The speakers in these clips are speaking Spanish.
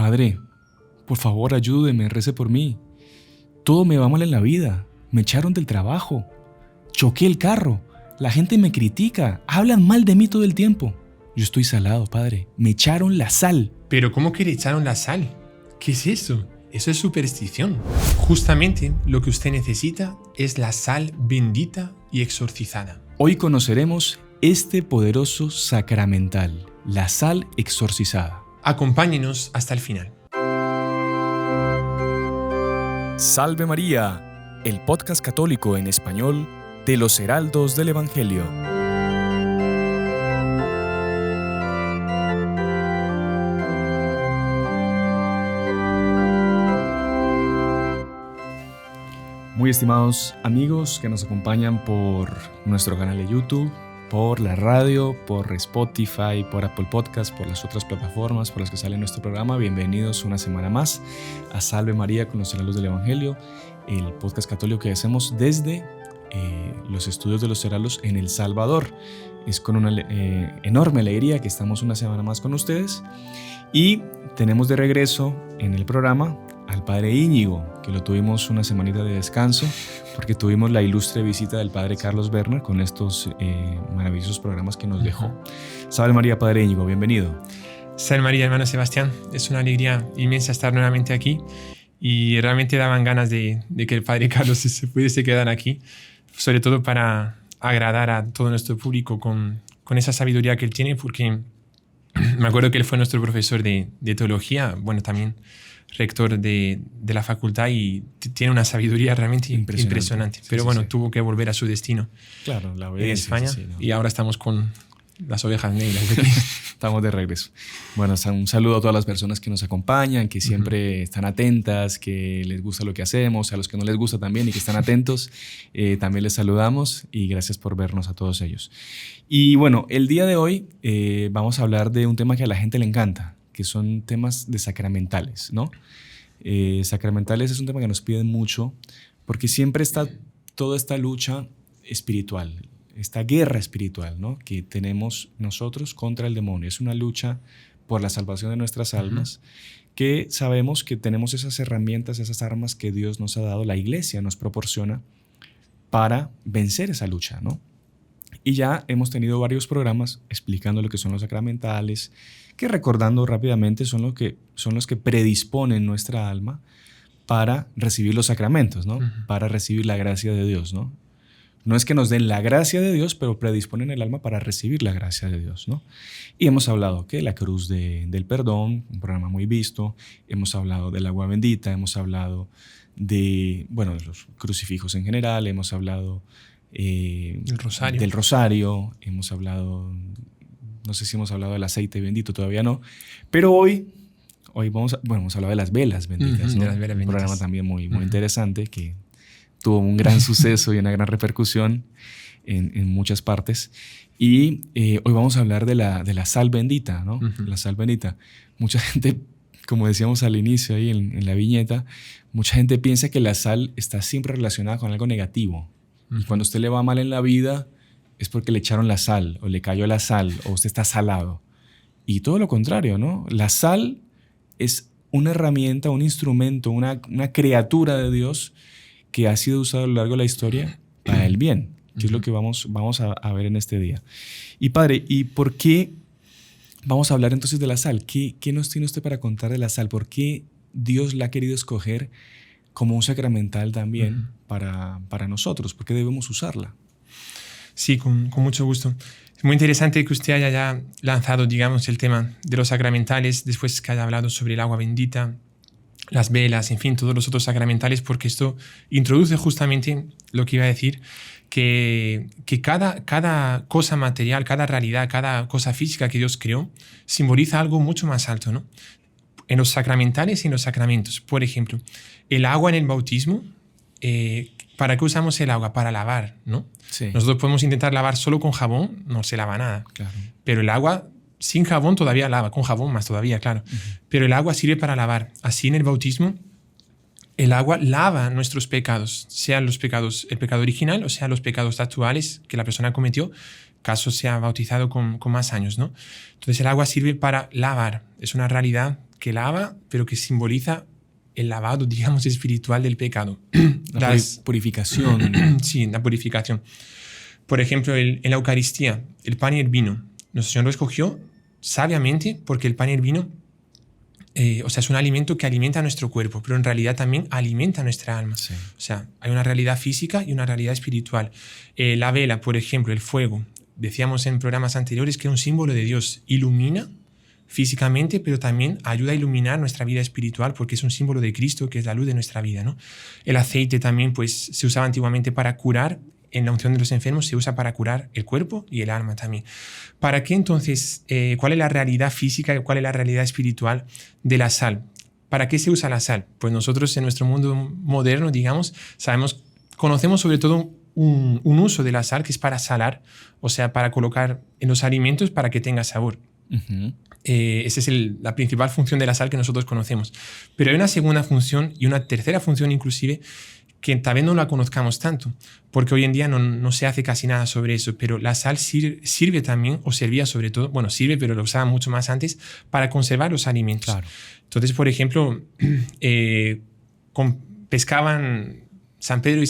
Padre, por favor ayúdeme, rece por mí. Todo me va mal en la vida, me echaron del trabajo, choqué el carro, la gente me critica, hablan mal de mí todo el tiempo. Yo estoy salado, Padre, me echaron la sal. ¿Pero cómo que le echaron la sal? ¿Qué es eso? Eso es superstición. Justamente lo que usted necesita es la sal bendita y exorcizada. Hoy conoceremos este poderoso sacramental, la sal exorcizada. Acompáñenos hasta el final. Salve María, el podcast católico en español de los Heraldos del Evangelio. Muy estimados amigos que nos acompañan por nuestro canal de YouTube, por la radio, por Spotify, por Apple Podcast, por las otras plataformas por las que sale nuestro programa, bienvenidos una semana más a Salve María con los Heraldos del Evangelio, el podcast católico que hacemos desde los estudios de los Heraldos en El Salvador. Es con una enorme alegría que estamos una semana más con ustedes y tenemos de regreso en el programa al Padre Íñigo, que lo tuvimos una semanita de descanso porque tuvimos la ilustre visita del Padre Carlos Werner con estos maravillosos programas que nos dejó. Salve María, Padre Íñigo, bienvenido. Salve María, hermano Sebastián. Es una alegría inmensa estar nuevamente aquí y realmente daban ganas de que el Padre Carlos se pudiese quedar aquí, sobre todo para agradar a todo nuestro público con esa sabiduría que él tiene, porque me acuerdo que él fue nuestro profesor de teología, bueno, también rector de la facultad, y tiene una sabiduría realmente impresionante. Sí, pero sí, bueno, sí. Tuvo que volver a su destino, Claro, la en España, sí, ¿no? Y ahora estamos con las ovejas negras. Estamos de regreso. Bueno, un saludo a todas las personas que nos acompañan, que siempre están atentas, que les gusta lo que hacemos, a los que no les gusta también y que están atentos, también les saludamos y gracias por vernos a todos ellos. Y bueno, el día de hoy vamos a hablar de un tema que a la gente le encanta, que son temas de sacramentales, ¿no? Sacramentales es un tema que nos piden mucho porque siempre está toda esta lucha espiritual, esta guerra espiritual, ¿no? Que tenemos nosotros contra el demonio. Es una lucha por la salvación de nuestras almas, que sabemos que tenemos esas herramientas, esas armas que Dios nos ha dado, la Iglesia nos proporciona para vencer esa lucha, ¿no? Y ya hemos tenido varios programas explicando lo que son los sacramentales, que recordando rápidamente son los que predisponen nuestra alma para recibir los sacramentos, ¿no? Para recibir la gracia de Dios, ¿no? No es que nos den la gracia de Dios, pero predisponen el alma para recibir la gracia de Dios, ¿no? Y hemos hablado que la cruz del perdón, un programa muy visto, hemos hablado del agua bendita, hemos hablado de los crucifijos en general, hemos hablado del rosario, hemos hablado, no sé si hemos hablado del aceite bendito, todavía no, pero hoy hemos hablado de las velas benditas, ¿no? De las velas benditas. Un programa también muy interesante que tuvo un gran suceso y una gran repercusión en muchas partes. Y hoy vamos a hablar de la sal bendita, ¿no? La sal bendita. Mucha gente, como decíamos al inicio ahí en la viñeta, mucha gente piensa que la sal está siempre relacionada con algo negativo. Y cuando a usted le va mal en la vida es porque le echaron la sal o le cayó la sal o usted está salado. Y todo lo contrario, ¿no? La sal es una herramienta, un instrumento, una criatura de Dios que ha sido usado a lo largo de la historia para el bien, que es lo que vamos a ver en este día. Y Padre, ¿y por qué vamos a hablar entonces de la sal? ¿Qué nos tiene usted para contar de la sal? ¿Por qué Dios la ha querido escoger como un sacramental también para nosotros? ¿Por qué debemos usarla? Sí, con mucho gusto. Es muy interesante que usted haya ya lanzado, digamos, el tema de los sacramentales, después que haya hablado sobre el agua bendita, las velas, en fin, todos los otros sacramentales, porque esto introduce justamente lo que iba a decir, que cada cosa material, cada realidad, cada cosa física que Dios creó, simboliza algo mucho más alto, ¿no? En los sacramentales y en los sacramentos, por ejemplo, el agua en el bautismo, ¿para qué usamos el agua? Para lavar, ¿no? Sí. Nosotros podemos intentar lavar solo con jabón, no se lava nada. Claro. Pero el agua sin jabón todavía lava, con jabón más todavía, claro. Pero el agua sirve para lavar. Así en el bautismo, el agua lava nuestros pecados, sean los pecados, el pecado original o sean los pecados actuales que la persona cometió, caso sea bautizado con más años, ¿no? Entonces el agua sirve para lavar. Es una realidad que lava, pero que simboliza el lavado, digamos, espiritual del pecado. La purificación. Sí, la purificación. Por ejemplo, en la Eucaristía, el pan y el vino. Nuestro Señor lo escogió sabiamente porque el pan y el vino, o sea, es un alimento que alimenta nuestro cuerpo, pero en realidad también alimenta nuestra alma. Sí. O sea, hay una realidad física y una realidad espiritual. La vela, por ejemplo, el fuego. Decíamos en programas anteriores que es un símbolo de Dios. Ilumina físicamente, pero también ayuda a iluminar nuestra vida espiritual porque es un símbolo de Cristo, que es la luz de nuestra vida, ¿no? El aceite también pues, se usaba antiguamente para curar. En la unción de los enfermos se usa para curar el cuerpo y el alma también. ¿Para qué entonces? ¿Cuál es la realidad física y cuál es la realidad espiritual de la sal? ¿Para qué se usa la sal? Pues nosotros en nuestro mundo moderno, digamos, conocemos sobre todo un uso de la sal que es para salar, o sea, para colocar en los alimentos para que tenga sabor. Uh-huh. Esa es la principal función de la sal que nosotros conocemos. Pero hay una segunda función y una tercera función inclusive que tal vez no la conozcamos tanto, porque hoy en día no se hace casi nada sobre eso, pero la sal sirve también, o servía sobre todo, bueno, sirve, pero lo usaba mucho más antes, para conservar los alimentos. Claro. Entonces, por ejemplo, pescaban San Pedro y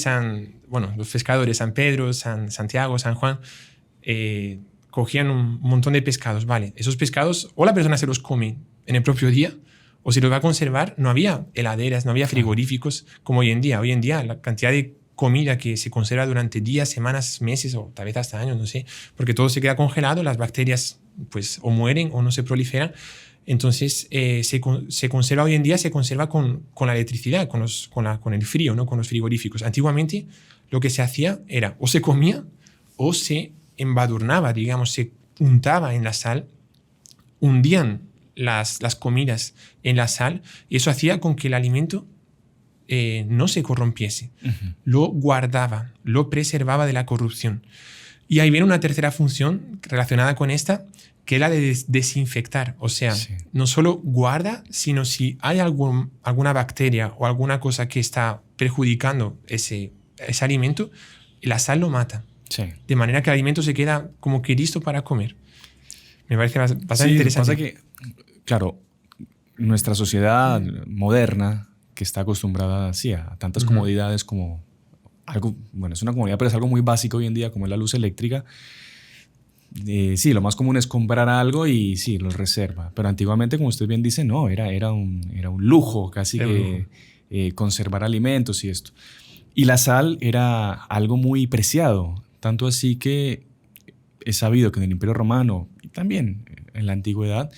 los pescadores, San Pedro, Santiago, San Juan, cogían un montón de pescados, ¿vale? Esos pescados, o la persona se los come en el propio día, o si los va a conservar, no había heladeras, no había frigoríficos como hoy en día. Hoy en día la cantidad de comida que se conserva durante días, semanas, meses o tal vez hasta años, no sé, porque todo se queda congelado, las bacterias pues o mueren o no se proliferan. Entonces se conserva hoy en día, se conserva con la electricidad, con el frío, ¿no? Con los frigoríficos. Antiguamente lo que se hacía era o se comía o se embadurnaba, digamos, se untaba en la sal, hundían las comidas en la sal y eso hacía con que el alimento no se corrompiese. Uh-huh. Lo guardaba, lo preservaba de la corrupción. Y ahí viene una tercera función relacionada con esta, que es la de desinfectar. O sea, sí, no solo guarda, sino si hay alguna bacteria o alguna cosa que está perjudicando ese alimento, la sal lo mata. Sí. De manera que el alimento se queda como que listo para comer. Me parece bastante interesante. Pasa que, claro, nuestra sociedad moderna, que está acostumbrada a tantas comodidades como algo, bueno, es una comodidad, pero es algo muy básico hoy en día, como es la luz eléctrica. Sí, lo más común es comprar algo y sí, lo reserva. Pero antiguamente, como usted bien dice, no, era un lujo casi conservar alimentos y esto. Y la sal era algo muy preciado, tanto así que es sabido que en el Imperio Romano y también en la antigüedad,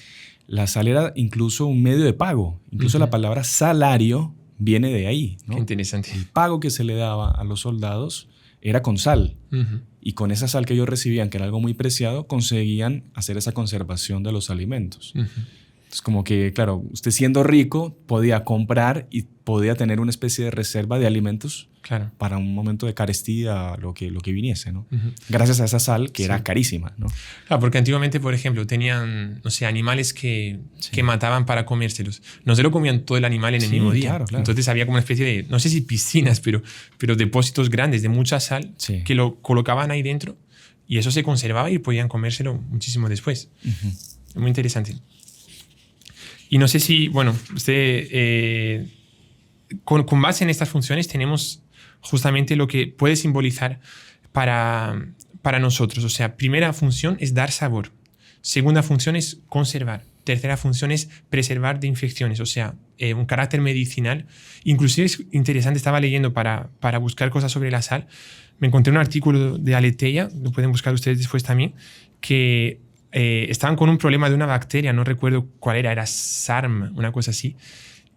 la sal era incluso un medio de pago. Incluso la palabra salario viene de ahí, ¿no? Qué interesante. El pago que se le daba a los soldados era con sal. Y con esa sal que ellos recibían, que era algo muy preciado, conseguían hacer esa conservación de los alimentos. Es como que, claro, usted siendo rico podía comprar y podía tener una especie de reserva de alimentos para un momento de carestía, lo que viniese, ¿no? Gracias a esa sal que era carísima, ¿no? Claro, porque antiguamente, por ejemplo, tenían, no sé, animales que mataban para comérselos. No se lo comían todo el animal en el mismo día. Claro. Entonces había como una especie de, no sé si piscinas, pero depósitos grandes de mucha sal que lo colocaban ahí dentro y eso se conservaba y podían comérselo muchísimo después. Es muy interesante. Y no sé si, bueno, usted, con base en estas funciones tenemos justamente lo que puede simbolizar para nosotros. O sea, primera función es dar sabor. Segunda función es conservar. Tercera función es preservar de infecciones, o sea, un carácter medicinal. Inclusive es interesante, estaba leyendo para buscar cosas sobre la sal. Me encontré un artículo de Aletheia, lo pueden buscar ustedes después también, que estaban con un problema de una bacteria, no recuerdo cuál era SARM, una cosa así,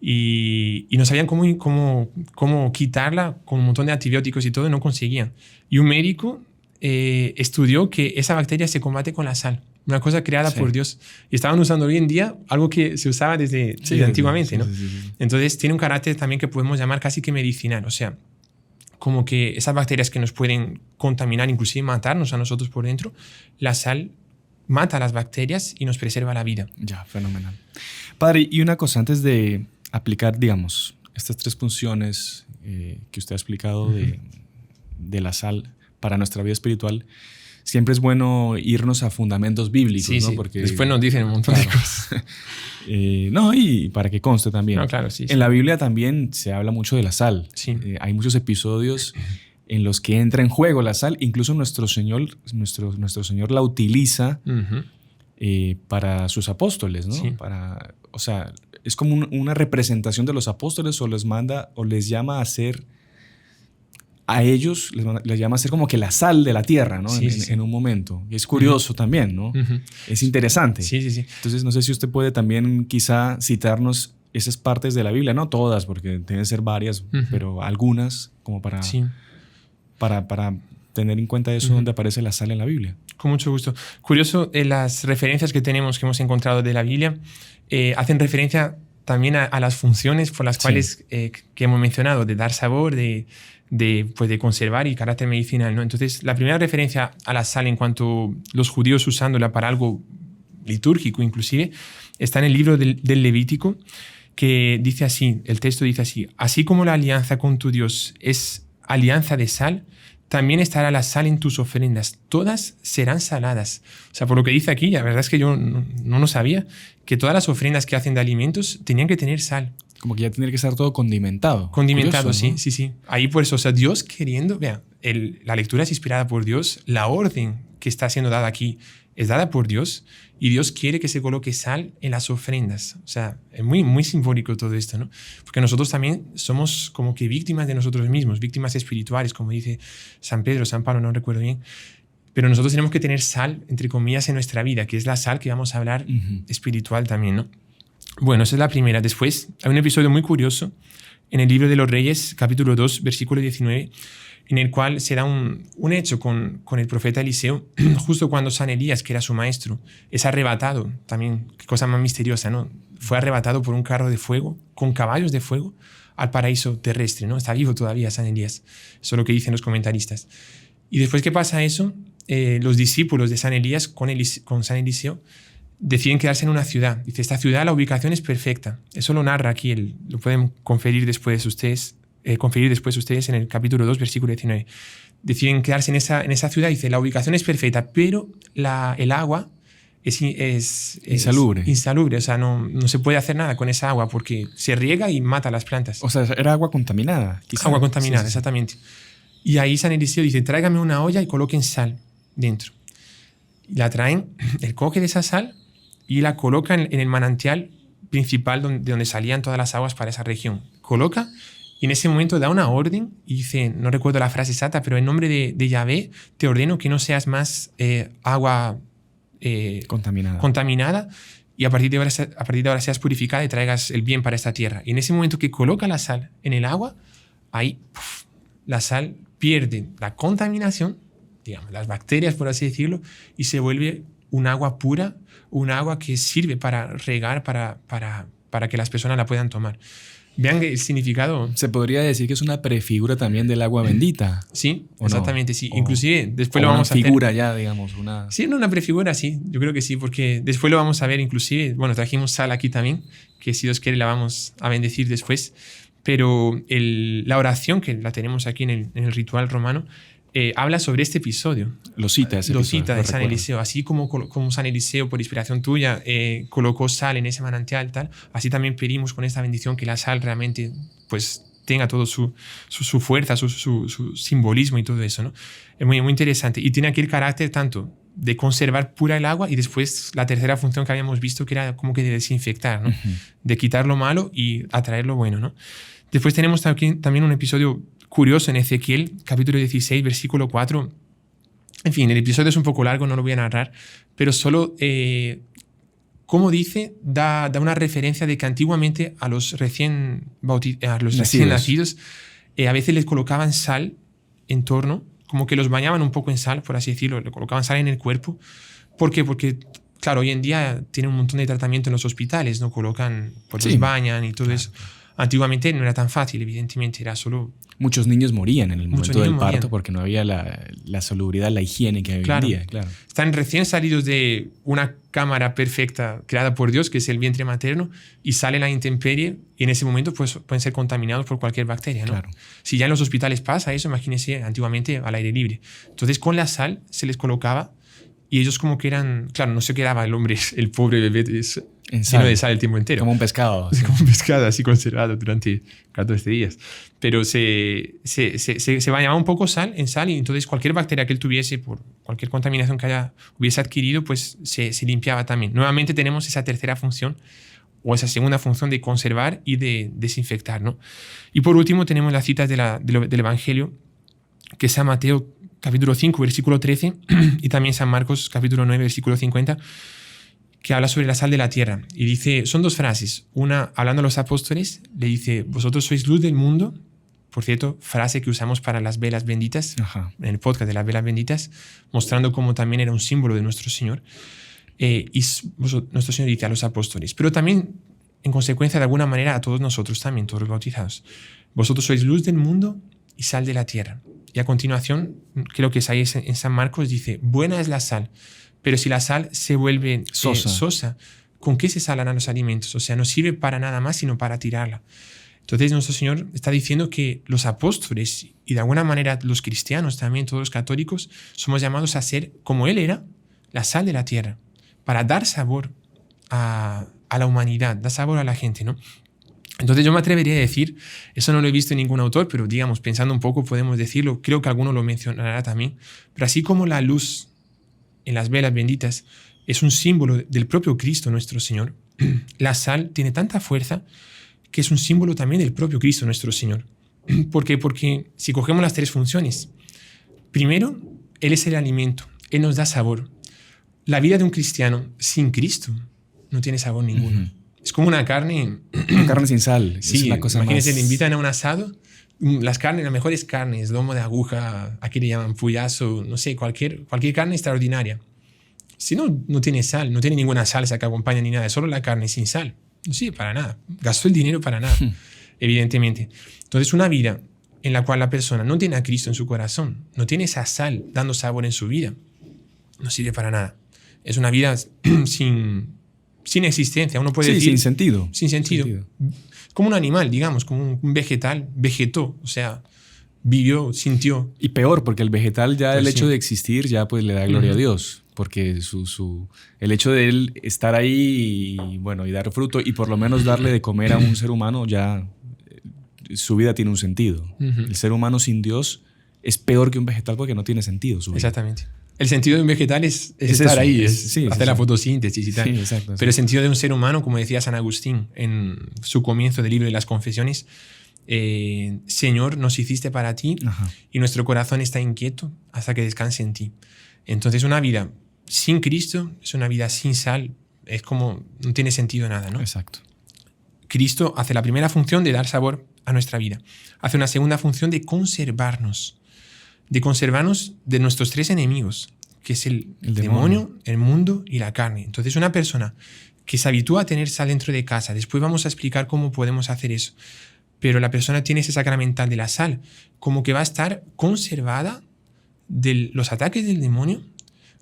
y no sabían cómo quitarla con un montón de antibióticos y todo, y no conseguían. Y un médico estudió que esa bacteria se combate con la sal, una cosa creada por Dios. Y estaban usando hoy en día algo que se usaba desde antiguamente, ¿no? Sí. Entonces tiene un carácter también que podemos llamar casi que medicinal, o sea, como que esas bacterias que nos pueden contaminar, inclusive matarnos a nosotros por dentro, la sal mata a las bacterias y nos preserva la vida. Ya, fenomenal. Padre, y una cosa, antes de aplicar, digamos, estas tres funciones que usted ha explicado de la sal para nuestra vida espiritual, siempre es bueno irnos a fundamentos bíblicos, Sí, ¿no? sí. Porque Después nos dicen un montón de cosas. no, y para que conste también. No, claro, sí, sí. En la Biblia también se habla mucho de la sal. Sí. Hay muchos episodios en los que entra en juego la sal. Incluso nuestro Señor la utiliza para sus apóstoles, ¿no? Sí. O sea, es como una representación de los apóstoles, o les manda o les llama a ser a ellos, les llama a ser como que la sal de la tierra, ¿no? Sí, sí. En un momento. Y es curioso también, ¿no? Es interesante. Sí, sí, sí. Entonces, no sé si usted puede también quizá citarnos esas partes de la Biblia, no todas, porque deben ser varias, pero algunas, como para tener en cuenta eso, donde aparece la sal en la Biblia. Con mucho gusto. Curioso, las referencias que hemos encontrado de la Biblia, hacen referencia también a las funciones por las cuales que hemos mencionado, de dar sabor, de conservar y carácter medicinal, ¿no? Entonces, la primera referencia a la sal en cuanto los judíos usándola para algo litúrgico inclusive, está en el libro del Levítico, que dice así, el texto dice así: así como la alianza con tu Dios es alianza de sal, también estará la sal en tus ofrendas, todas serán saladas. O sea, por lo que dice aquí, la verdad es que yo no lo sabía, que todas las ofrendas que hacen de alimentos tenían que tener sal. Como que ya tendría que estar todo condimentado. Condimentado, Curioso, sí, ¿no? sí, sí. Ahí pues, o sea, Dios queriendo, vea, la lectura es inspirada por Dios, la orden que está siendo dada aquí es dada por Dios, y Dios quiere que se coloque sal en las ofrendas. O sea, es muy, muy simbólico todo esto, ¿no? Porque nosotros también somos como que víctimas de nosotros mismos, víctimas espirituales, como dice San Pedro, San Pablo, no recuerdo bien. Pero nosotros tenemos que tener sal, entre comillas, en nuestra vida, que es la sal que vamos a hablar espiritual también, ¿no? Bueno, esa es la primera. Después hay un episodio muy curioso en el libro de los Reyes, capítulo 2, versículo 19, en el cual se da un hecho con el profeta Eliseo, justo cuando San Elías, que era su maestro, es arrebatado, también, qué cosa más misteriosa, ¿no? Fue arrebatado por un carro de fuego, con caballos de fuego, al paraíso terrestre, ¿no? Está vivo todavía San Elías. Eso es lo que dicen los comentaristas. Y después que pasa eso, los discípulos de San Elías con San Eliseo deciden quedarse en una ciudad. Dice, esta ciudad, la ubicación es perfecta. Eso lo narra aquí, lo pueden conferir después ustedes en el capítulo 2, versículo 19. Deciden quedarse en esa ciudad. Dice, la ubicación es perfecta, pero el agua es insalubre. Insalubre, o sea, no se puede hacer nada con esa agua porque se riega y mata a las plantas. O sea, era agua contaminada. Quizá. Agua contaminada, sí. Exactamente. Y ahí San Eliseo dice, tráigame una olla y coloquen sal dentro. Y la traen, él coge de esa sal y la coloca en el manantial principal de donde salían todas las aguas para esa región. Coloca y en ese momento da una orden y dice, no recuerdo la frase exacta, pero en nombre de Yahvé te ordeno que no seas más agua contaminada y a partir de ahora seas purificada y traigas el bien para esta tierra. Y en ese momento que coloca la sal en el agua, ahí la sal pierde la contaminación, digamos, las bacterias, por así decirlo, y se vuelve un agua pura, un agua que sirve para regar, para que las personas la puedan tomar. Vean el significado. Se podría decir que es una prefigura también del agua bendita. Sí, exactamente, no? sí. Inclusive después lo vamos a hacer. Una figura ya, digamos. Sí, una prefigura, sí. Yo creo que sí, porque después lo vamos a ver inclusive. Bueno, trajimos sal aquí también, que si Dios quiere la vamos a bendecir después. Pero la oración que la tenemos aquí en el ritual romano habla sobre este episodio. Lo cita de San Eliseo. Así como San Eliseo, por inspiración tuya, colocó sal en ese manantial, tal, así también pedimos con esta bendición que la sal realmente pues, tenga todo su fuerza, su simbolismo y todo eso, ¿no? Es muy, muy interesante. Y tiene aquí el carácter tanto de conservar pura el agua y después la tercera función que habíamos visto que era como que de desinfectar, ¿no? De quitar lo malo y atraer lo bueno, ¿no? Después tenemos también un episodio curioso en Ezequiel, capítulo 16, versículo 4. En fin, el episodio es un poco largo, no lo voy a narrar, pero solo, como dice, da una referencia de que antiguamente a los recién nacidos a veces les colocaban sal en torno, como que los bañaban un poco en sal, por así decirlo, le colocaban sal en el cuerpo. ¿Por qué? Porque, claro, hoy en día tienen un montón de tratamiento en los hospitales, ¿no? Colocan, pues los bañan y todo eso. Antiguamente no era tan fácil, evidentemente, era solo... Muchos niños morían en el momento del parto morían. porque no había la salubridad, la higiene que hay Claro. hoy en día. Claro. Están recién salidos de una cámara perfecta creada por Dios, que es el vientre materno, y salen a la intemperie y en ese momento pues, pueden ser contaminados por cualquier bacteria, ¿no? Claro. Si ya en los hospitales pasa eso, imagínense antiguamente al aire libre. Entonces con la sal se les colocaba y ellos como que eran... Claro, no se quedaba el hombre, el pobre bebé, En lleno sal. de sal el tiempo entero. Como un pescado. Es como un pescado así conservado durante 14 días. Pero se bañaba un poco en sal y entonces cualquier bacteria que él tuviese por cualquier contaminación que hubiese adquirido, pues se limpiaba también. Nuevamente tenemos esa tercera función o esa segunda función de conservar y de desinfectar, ¿no? Y por último tenemos las citas del Evangelio, que es San Mateo capítulo 5, versículo 13 y también San Marcos capítulo 9, versículo 50, que habla sobre la sal de la tierra. Y dice, son dos frases. Una, hablando a los apóstoles, le dice, vosotros sois luz del mundo. Por cierto, frase que usamos para las velas benditas, Ajá. en el podcast de las velas benditas, mostrando cómo también era un símbolo de nuestro Señor. Y nuestro Señor dice a los apóstoles, pero también, en consecuencia, de alguna manera, a todos nosotros también, todos los bautizados. Vosotros sois luz del mundo y sal de la tierra. Y a continuación, creo que es ahí en San Marcos, dice, buena es la sal, pero si la sal se vuelve sosa, ¿con qué se salan los alimentos? O sea, no sirve para nada más, sino para tirarla. Entonces, nuestro Señor está diciendo que los apóstoles y de alguna manera los cristianos también, todos los católicos, somos llamados a ser, como Él era, la sal de la tierra, para dar sabor a la humanidad, dar sabor a la gente, ¿no? Entonces yo me atrevería a decir, eso no lo he visto en ningún autor, pero digamos, pensando un poco podemos decirlo, creo que alguno lo mencionará también, pero así como la luz en las velas benditas es un símbolo del propio Cristo nuestro Señor, la sal tiene tanta fuerza que es un símbolo también del propio Cristo nuestro Señor. ¿Por qué? Porque si cogemos las tres funciones, primero, Él es el alimento, Él nos da sabor. La vida de un cristiano sin Cristo no tiene sabor ninguno. Uh-huh. Es como una carne... Una carne sin sal. Sí, es la cosa imagínense, más... le invitan a un asado, las carnes, las mejores carnes, lomo de aguja, aquí le llaman puyazo, no sé, cualquier carne extraordinaria. Si no tiene sal, no tiene ninguna salsa que acompañe ni nada, es solo la carne sin sal. No sirve para nada. Gastó el dinero para nada, evidentemente. Entonces, una vida en la cual la persona no tiene a Cristo en su corazón, no tiene esa sal dando sabor en su vida, no sirve para nada. Es una vida sin existencia. Uno puede decir... sin sentido. Sin sentido. Como un animal, digamos, como un vegetal, vegetó, o sea, vivió, sintió. Y peor, porque el vegetal ya Pues el sí. hecho de existir ya pues le da gloria a Dios, porque el hecho de él estar ahí y dar fruto y por lo menos darle de comer a un ser humano, ya su vida tiene un sentido. El ser humano sin Dios es peor que un vegetal porque no tiene sentido su vida. Exactamente. El sentido de un vegetal es estar eso, ahí, sí, hacer la fotosíntesis y tal. Sí, exacto. Pero el sentido de un ser humano, como decía San Agustín en su comienzo del libro de las Confesiones, Señor, nos hiciste para ti. Ajá. Y nuestro corazón está inquieto hasta que descanse en ti. Entonces una vida sin Cristo es una vida sin sal, es como no tiene sentido nada, ¿no? Exacto. Cristo hace la primera función de dar sabor a nuestra vida. Hace una segunda función de conservarnos de nuestros tres enemigos, que es el demonio, el mundo y la carne. Entonces una persona que se habitúa a tener sal dentro de casa, después vamos a explicar cómo podemos hacer eso, pero la persona tiene ese sacramental de la sal, como que va a estar conservada de los ataques del demonio,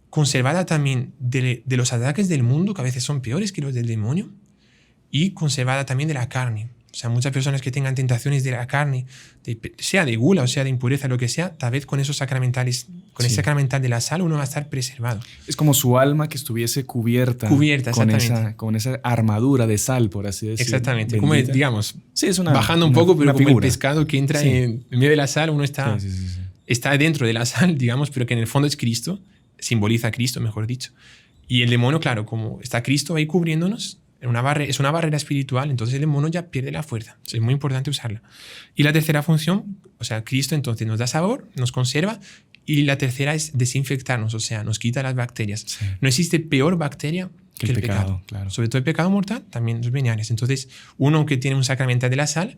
conservada también de los ataques del mundo, que a veces son peores que los del demonio, y conservada también de la carne. O sea, muchas personas que tengan tentaciones de la carne, sea de gula o sea de impureza, lo que sea, tal vez con esos sacramentales, con ese sacramental de la sal, uno va a estar preservado. Es como su alma que estuviese cubierta con esa armadura de sal, por así decirlo. Exactamente. Como, digamos, bajando un poco, pero como el pescado que entra en medio de la sal, uno está dentro de la sal, digamos, pero que en el fondo es Cristo, simboliza a Cristo, mejor dicho. Y el demonio, claro, como está Cristo ahí cubriéndonos, es una barrera espiritual, entonces el demonio ya pierde la fuerza. Es muy importante usarla. Y la tercera función, o sea, Cristo entonces nos da sabor, nos conserva, y la tercera es desinfectarnos, o sea, nos quita las bacterias. Sí. No existe peor bacteria que el pecado. Claro. Sobre todo el pecado mortal, también los veniales. Entonces, uno que tiene un sacramental de la sal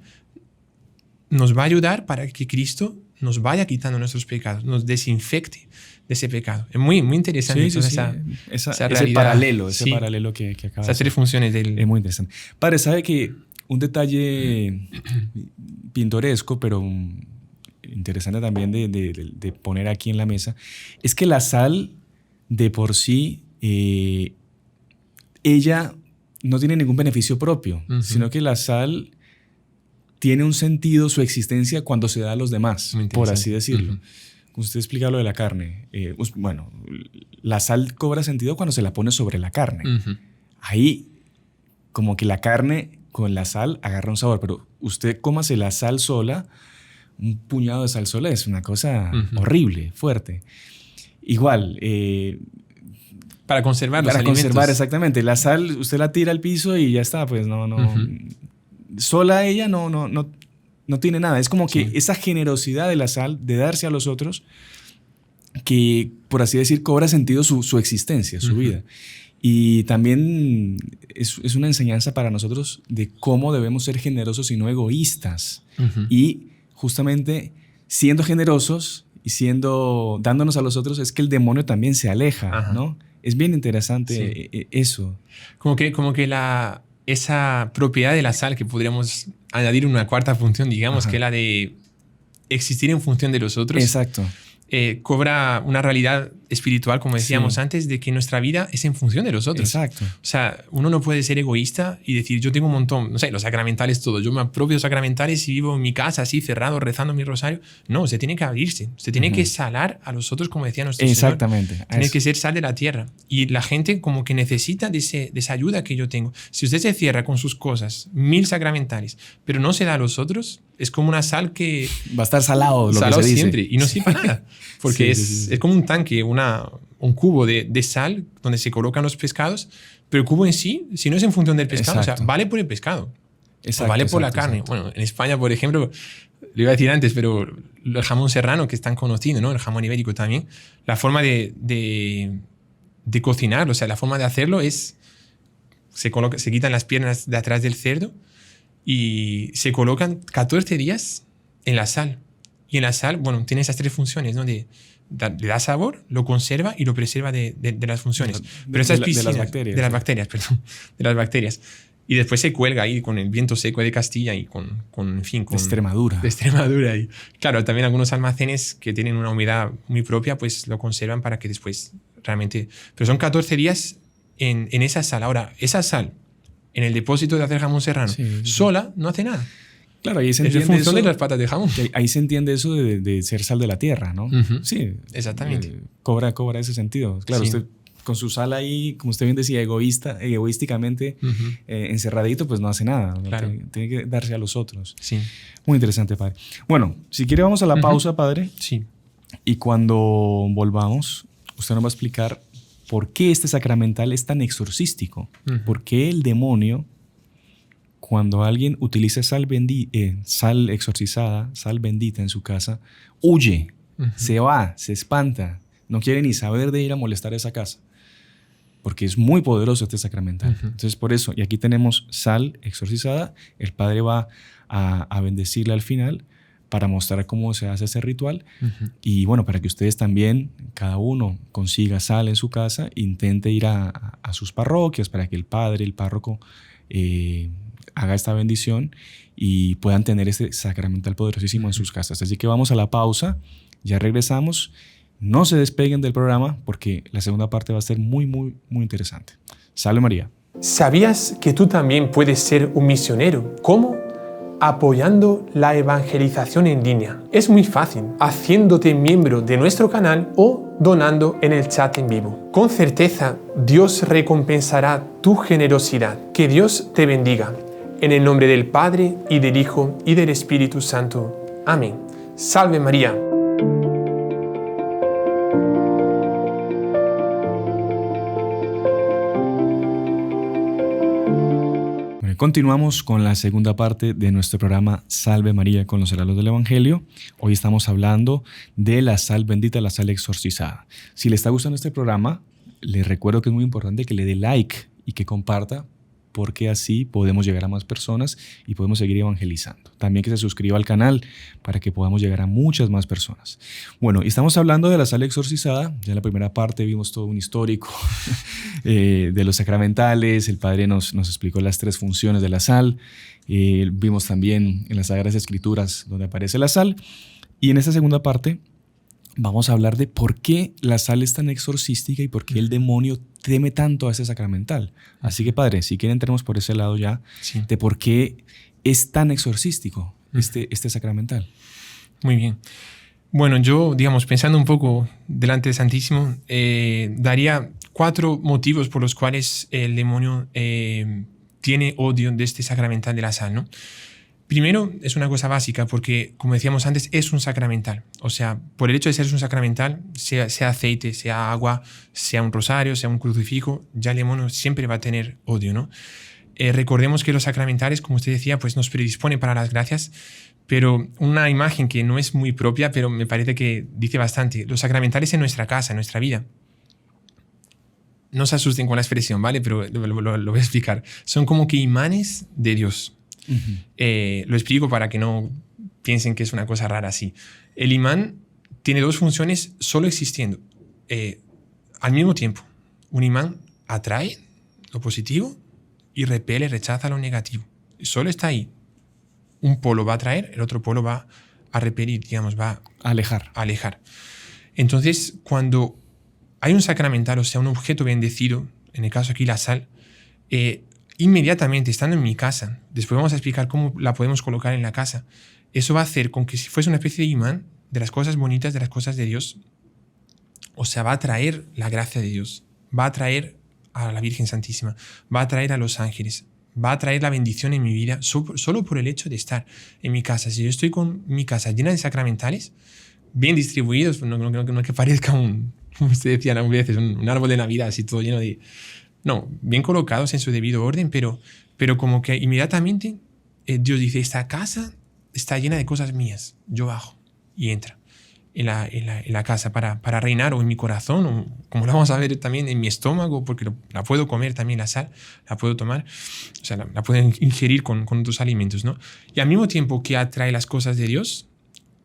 nos va a ayudar para que Cristo nos vaya quitando nuestros pecados, nos desinfecte de ese pecado. Es muy, muy interesante esa ese paralelo que acaba esas tres funciones es muy interesante. Padre, ¿sabe que un detalle pintoresco, pero interesante también de poner aquí en la mesa, es que la sal de por sí, ella no tiene ningún beneficio propio, sino que la sal tiene un sentido, su existencia, cuando se da a los demás, por así decirlo. Usted explica lo de la carne. Bueno, la sal cobra sentido cuando se la pone sobre la carne. Ahí, como que la carne con la sal agarra un sabor, pero usted cómase la sal sola, un puñado de sal sola es una cosa horrible, fuerte. Igual, para conservar los alimentos. Para conservar, exactamente. La sal, usted la tira al piso y ya está, pues no. Sola ella no tiene nada. Es como que esa generosidad de la sal, de darse a los otros, que, por así decir, cobra sentido su existencia, su vida. Y también es una enseñanza para nosotros de cómo debemos ser generosos y no egoístas. Y justamente siendo generosos y dándonos a los otros, es que el demonio también se aleja, ¿no? Es bien interesante eso. Como que esa propiedad de la sal, que podríamos añadir una cuarta función, digamos, que es la de existir en función de los otros. Exacto. Cobra una realidad espiritual, como decíamos antes, de que nuestra vida es en función de los otros. Exacto. O sea, uno no puede ser egoísta y decir, yo tengo un montón, no sé, los sacramentales, todo. Yo me apropio de los sacramentales y vivo en mi casa así, cerrado, rezando mi rosario. No, usted tiene que abrirse. Usted tiene que salar a los otros, como decía nuestro Señor. Exactamente. Tiene que ser sal de la tierra. Y la gente como que necesita de esa ayuda que yo tengo. Si usted se cierra con sus cosas, 1000 sacramentales, pero no se da a los otros, es como una sal que... Va a estar salado, lo que se dice. Siempre. Y no sirve para nada. Porque es como un tanque, un cubo de sal donde se colocan los pescados, pero el cubo en sí, si no es en función del pescado, o sea, vale por el pescado, o vale por la carne. Bueno, en España, por ejemplo, lo iba a decir antes, pero el jamón serrano, que es tan conocido, ¿no? El jamón ibérico también, la forma de cocinarlo, o sea, la forma de hacerlo es, se quitan las piernas de atrás del cerdo y se colocan 14 días en la sal. Y en la sal, bueno, tiene esas 3 funciones, ¿no? Le da sabor, lo conserva y lo preserva de las funciones. Pero esas piscinas, de las bacterias. De las bacterias, perdón. De las bacterias. Y después se cuelga ahí con el viento seco de Castilla y en fin, con... De Extremadura. De Extremadura. Y claro, también algunos almacenes que tienen una humedad muy propia, pues lo conservan para que después realmente... Pero son 14 días en esa sal. Ahora, esa sal en el depósito de hacer jamón serrano, sola no hace nada. Claro, ahí se entiende es en función eso, de las patas de jamón. Ahí se entiende eso de ser sal de la tierra, ¿no? Sí. Exactamente. Cobra ese sentido. Claro, usted con su sal ahí, como usted bien decía, egoísticamente encerradito, pues no hace nada. Claro. Tiene que darse a los otros. Sí. Muy interesante, padre. Bueno, si quiere vamos a la pausa, padre. Sí. Y cuando volvamos, usted nos va a explicar por qué este sacramental es tan exorcístico. ¿Por qué el demonio, cuando alguien utiliza sal exorcizada, sal bendita en su casa, huye, se va, se espanta, no quiere ni saber de ir a molestar a esa casa? Porque es muy poderoso este sacramental. Entonces, por eso, y aquí tenemos sal exorcizada, el padre va a bendecirla al final para mostrar cómo se hace ese ritual. Y bueno, para que ustedes también, cada uno, consiga sal en su casa, intente ir a sus parroquias para que el padre, el párroco, haga esta bendición y puedan tener este sacramental poderosísimo en sus casas. Así que vamos a la pausa, ya regresamos. No se despeguen del programa porque la segunda parte va a ser muy, muy, muy interesante. Salve María. ¿Sabías que tú también puedes ser un misionero? ¿Cómo? Apoyando la evangelización en línea. Es muy fácil, haciéndote miembro de nuestro canal o donando en el chat en vivo. Con certeza, Dios recompensará tu generosidad. Que Dios te bendiga. En el nombre del Padre, y del Hijo, y del Espíritu Santo. Amén. Salve María. Continuamos con la segunda parte de nuestro programa Salve María con los heraldos del Evangelio. Hoy estamos hablando de la sal bendita, la sal exorcizada. Si le está gustando este programa, le recuerdo que es muy importante que le dé like y que comparta porque así podemos llegar a más personas y podemos seguir evangelizando. También que se suscriba al canal para que podamos llegar a muchas más personas. Bueno, y estamos hablando de la sal exorcizada. Ya en la primera parte vimos todo un histórico de los sacramentales. El padre nos explicó las 3 funciones de la sal. Vimos también en las Sagradas Escrituras donde aparece la sal. Y en esta segunda parte vamos a hablar de por qué la sal es tan exorcística y por qué el demonio teme tanto a ese sacramental. Así que, padre, si quieren entremos por ese lado ya, sí, de por qué es tan exorcístico este sacramental. Muy bien. Bueno, yo, digamos, pensando un poco delante del Santísimo, daría 4 motivos por los cuales el demonio tiene odio de este sacramental de la sal, ¿no? Primero, es una cosa básica porque, como decíamos antes, es un sacramental. O sea, por el hecho de ser un sacramental, sea aceite, sea agua, sea un rosario, sea un crucifijo, ya el demonio siempre va a tener odio, ¿no? Recordemos que los sacramentales, como usted decía, pues nos predispone para las gracias, pero una imagen que no es muy propia, pero me parece que dice bastante. Los sacramentales en nuestra casa, en nuestra vida. No se asusten con la expresión, ¿vale? Pero lo voy a explicar. Son como que imanes de Dios. Lo explico para que no piensen que es una cosa rara así. El imán tiene 2 funciones solo existiendo al mismo tiempo. Un imán atrae lo positivo y repele, rechaza lo negativo. Solo está ahí. Un polo va a atraer, el otro polo va a repelir, digamos, va a alejar. Entonces, cuando hay un sacramental, o sea, un objeto bendecido, en el caso aquí la sal, inmediatamente, estando en mi casa, después vamos a explicar cómo la podemos colocar en la casa, eso va a hacer con que si fuese una especie de imán de las cosas bonitas, de las cosas de Dios, o sea, va a traer la gracia de Dios, va a traer a la Virgen Santísima, va a traer a los ángeles, va a traer la bendición en mi vida solo por el hecho de estar en mi casa. Si yo estoy con mi casa llena de sacramentales, bien distribuidos, no que parezca como usted decía algunas veces, un árbol de Navidad así todo lleno de... No, bien colocados en su debido orden, pero como que inmediatamente Dios dice, esta casa está llena de cosas mías, yo bajo y entra en la casa para reinar, o en mi corazón, o como lo vamos a ver también en mi estómago, porque la puedo comer también la sal, la puedo tomar, o sea, la puedo ingerir con otros alimentos, ¿no? Y al mismo tiempo que atrae las cosas de Dios,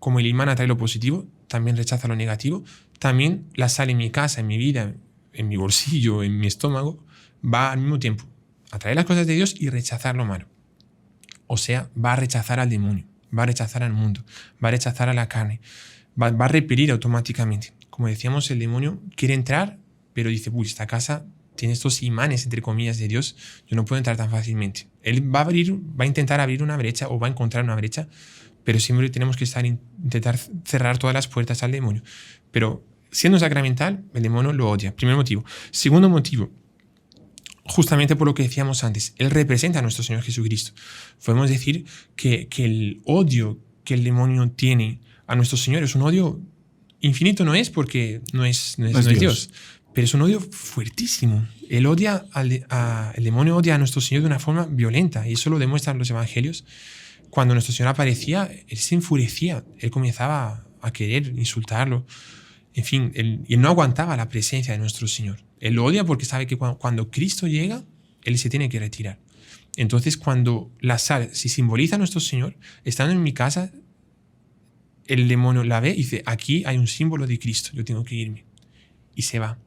como el imán atrae lo positivo, también rechaza lo negativo, también la sal en mi casa, en mi vida, en mi bolsillo, en mi estómago, va al mismo tiempo a traer las cosas de Dios y rechazar lo malo. O sea, va a rechazar al demonio, va a rechazar al mundo, va a rechazar a la carne, va a repelir automáticamente. Como decíamos, el demonio quiere entrar, pero dice, uy, esta casa tiene estos imanes, entre comillas, de Dios, yo no puedo entrar tan fácilmente. Él va a intentar abrir una brecha o va a encontrar una brecha, pero siempre tenemos que intentar cerrar todas las puertas al demonio. Pero siendo sacramental, el demonio lo odia. Primer motivo. Segundo motivo, justamente por lo que decíamos antes, Él representa a nuestro Señor Jesucristo. Podemos decir que el odio que el demonio tiene a nuestro Señor es un odio infinito, no es porque no es Dios, pero es un odio fuertísimo. El demonio odia a nuestro Señor de una forma violenta, y eso lo demuestran los evangelios. Cuando nuestro Señor aparecía, Él se enfurecía, Él comenzaba a querer insultarlo. En fin, él no aguantaba la presencia de nuestro Señor. Él lo odia porque sabe que cuando Cristo llega, Él se tiene que retirar. Entonces, cuando la sal si simboliza a nuestro Señor, estando en mi casa, el demonio la ve y dice, aquí hay un símbolo de Cristo, yo tengo que irme. Y se va.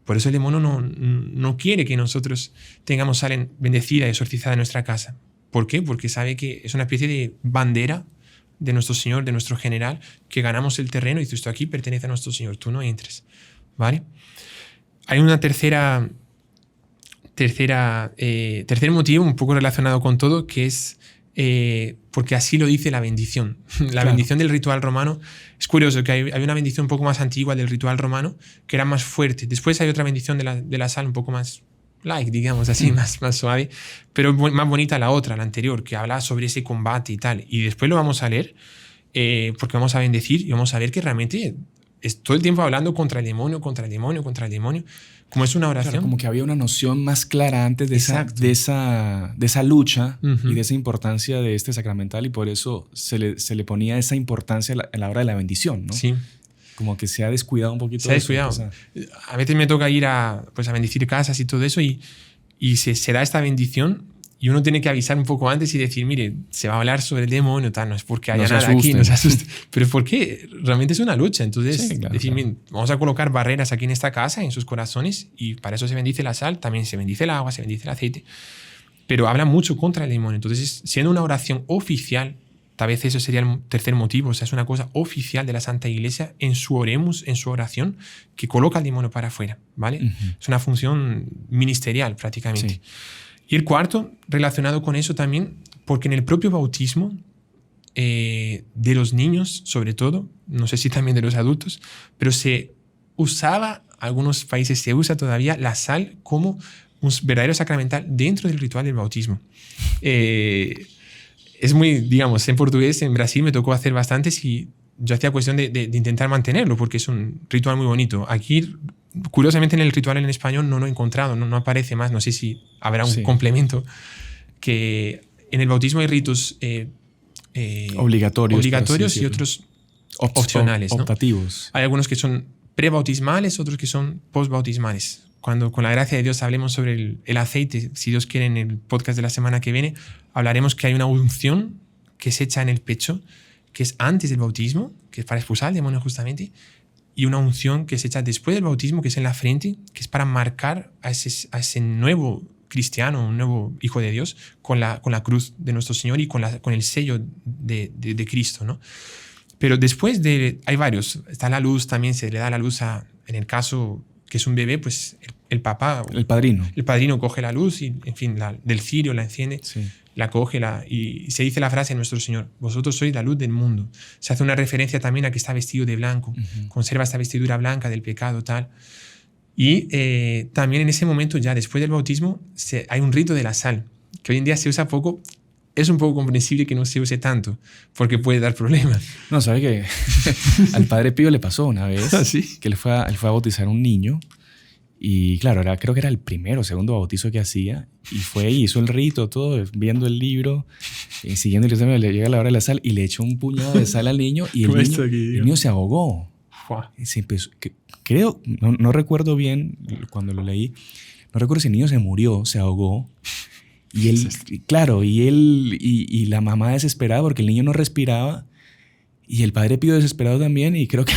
Por eso el demonio no quiere que nosotros tengamos sal bendecida y exorcizada en nuestra casa. ¿Por qué? Porque sabe que es una especie de bandera de nuestro Señor, de nuestro general, que ganamos el terreno y dice, esto aquí pertenece a nuestro Señor, tú no entres. ¿Vale? Hay una tercer motivo, un poco relacionado con todo, que es porque así lo dice la bendición. La bendición del ritual romano. Es curioso que hay una bendición un poco más antigua del ritual romano, que era más fuerte. Después hay otra bendición de la sal un poco más light, digamos así, más suave, pero más bonita la otra, la anterior, que habla sobre ese combate y tal. Y después lo vamos a leer porque vamos a bendecir y vamos a ver que realmente es todo el tiempo hablando contra el demonio, contra el demonio, contra el demonio. Como es una oración. Claro, como que había una noción más clara antes de esa lucha y de esa importancia de este sacramental, y por eso se le ponía esa importancia a la hora de la bendición, ¿no? Sí. Como que se ha descuidado un poquito. Se ha descuidado. A veces me toca ir a bendecir casas y todo eso, y y se da esta bendición y uno tiene que avisar un poco antes y decir, mire, se va a hablar sobre el demonio, tal, no es porque haya nada aquí, no se asuste, pero es porque realmente es una lucha. Entonces, sí, claro, decir, claro. vamos a colocar barreras aquí en esta casa, en sus corazones, y para eso se bendice la sal, también se bendice el agua, se bendice el aceite, pero habla mucho contra el demonio. Entonces, siendo una oración oficial, tal vez eso sería el tercer motivo, o sea, es una cosa oficial de la Santa Iglesia en su oremus, en su oración, que coloca al demonio para afuera, ¿vale? Es una función ministerial prácticamente. Sí. Y el cuarto, relacionado con eso también, porque en el propio bautismo de los niños, sobre todo, no sé si también de los adultos, pero se usaba, algunos países se usa todavía la sal como un verdadero sacramental dentro del ritual del bautismo. Es muy, digamos, en portugués, en Brasil me tocó hacer bastantes y yo hacía cuestión de intentar mantenerlo porque es un ritual muy bonito. Aquí, curiosamente, en el ritual en español no lo he encontrado, no aparece más, no sé si habrá un complemento, que en el bautismo hay ritos obligatorios y otros opcionales, ¿no? Optativos. Hay algunos que son prebautismales, otros que son postbautismales. Cuando con la gracia de Dios hablemos sobre el aceite, si Dios quiere en el podcast de la semana que viene, hablaremos que hay una unción que se echa en el pecho, que es antes del bautismo, que es para expulsar al demonio justamente, y una unción que se echa después del bautismo, que es en la frente, que es para marcar a ese nuevo cristiano, un nuevo hijo de Dios, con la cruz de nuestro Señor y con el sello de Cristo, ¿no? Pero después hay varios. Está la luz también, se le da la luz en el caso que es un bebé, pues el papá. El padrino. El padrino coge la luz y, en fin, del cirio la enciende, la coge y se dice la frase de nuestro Señor: vosotros sois la luz del mundo. Se hace una referencia también a que está vestido de blanco, conserva esta vestidura blanca del pecado, tal. Y también en ese momento, ya después del bautismo, hay un rito de la sal, que hoy en día se usa poco. Es un poco comprensible que no se use tanto, porque puede dar problemas. No, ¿sabe qué? Al Padre Pío le pasó una vez que él fue a bautizar a un niño y claro, creo que era el primero o segundo bautizo que hacía y fue y hizo el rito, todo, viendo el libro, siguiendo el rito, le llega la hora de la sal y le echó un puñado de sal al niño y el niño se ahogó. Se empezó, creo, no recuerdo bien cuando lo leí, no recuerdo si el niño se murió, se ahogó. Y él, claro, y la mamá desesperada porque el niño no respiraba y el Padre Pío desesperado también y creo que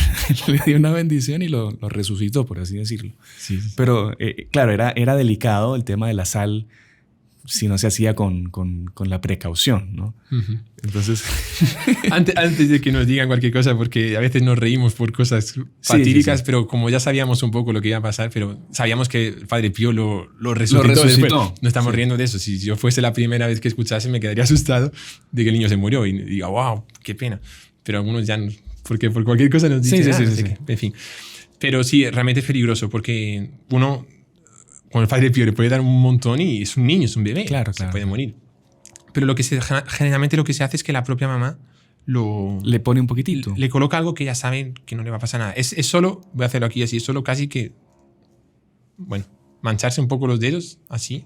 le dio una bendición y lo resucitó, por así decirlo. Sí. Pero claro, era delicado el tema de la sal si no se hacía con la precaución, ¿no? Entonces... antes de que nos digan cualquier cosa, porque a veces nos reímos por cosas fatídicas, pero como ya sabíamos un poco lo que iba a pasar, pero sabíamos que el Padre Pío lo resucitó. Después. No estamos riendo de eso. Si yo fuese la primera vez que escuchase, me quedaría asustado de que el niño se murió y diga, wow, qué pena. Pero algunos ya, porque por cualquier cosa nos dicen, en fin. Pero sí, realmente es peligroso porque uno... Con el Padre Pío le puede dar un montón y es un niño, es un bebé. Claro. Se puede morir. Pero generalmente lo que se hace es que la propia mamá le pone un poquitito. Le coloca algo que ya saben que no le va a pasar nada. Es solo, voy a hacerlo aquí así, es solo casi que, bueno, mancharse un poco los dedos así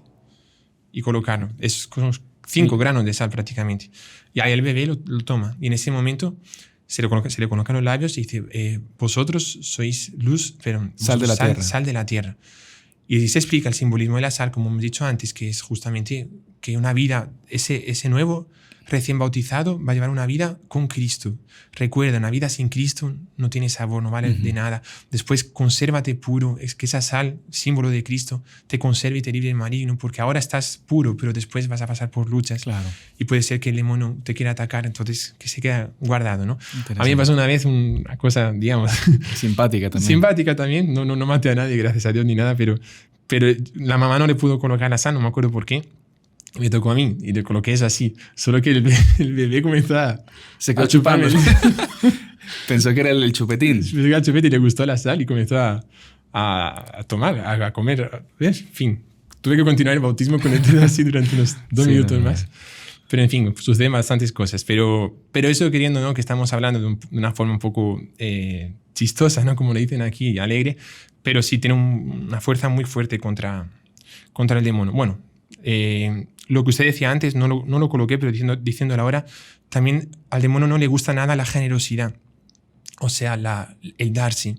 y colocarlo. Es con 5 granos de sal prácticamente. Y ahí el bebé lo toma. Y en ese momento se le colocan los labios y dice, vosotros sois luz, pero sal de la tierra. Y se explica el simbolismo de la sal, como hemos dicho antes, que es justamente que una vida, ese nuevo recién bautizado va a llevar una vida con Cristo. Recuerda, una vida sin Cristo no tiene sabor, no vale de nada. Después, consérvate puro. Es que esa sal, símbolo de Cristo, te conserve y te libre del maligno, porque ahora estás puro, pero después vas a pasar por luchas. Claro. Y puede ser que el demonio te quiera atacar, entonces que se queda guardado, ¿no? A mí me pasó una vez una cosa, digamos... Simpática también. Simpática también. No maté a nadie, gracias a Dios, ni nada, pero la mamá no le pudo colocar la sal, no me acuerdo por qué. Me tocó a mí y le coloqué eso así. Solo que el bebé comenzó a chupar. Pensó que era el chupetín. Pensó que era el chupetín y le gustó la sal y comenzó a tomar, a comer. En fin, tuve que continuar el bautismo con el dedo así durante unos 2 minutos más. Pero en fin, suceden bastantes cosas. Pero eso queriendo, ¿no? Que estamos hablando de una forma un poco chistosa, ¿no? Como le dicen aquí, alegre. Pero sí tiene una fuerza muy fuerte contra el demonio. Bueno, lo que usted decía antes, no lo coloqué, pero diciéndolo ahora, también al demonio no le gusta nada la generosidad. O sea, el darse,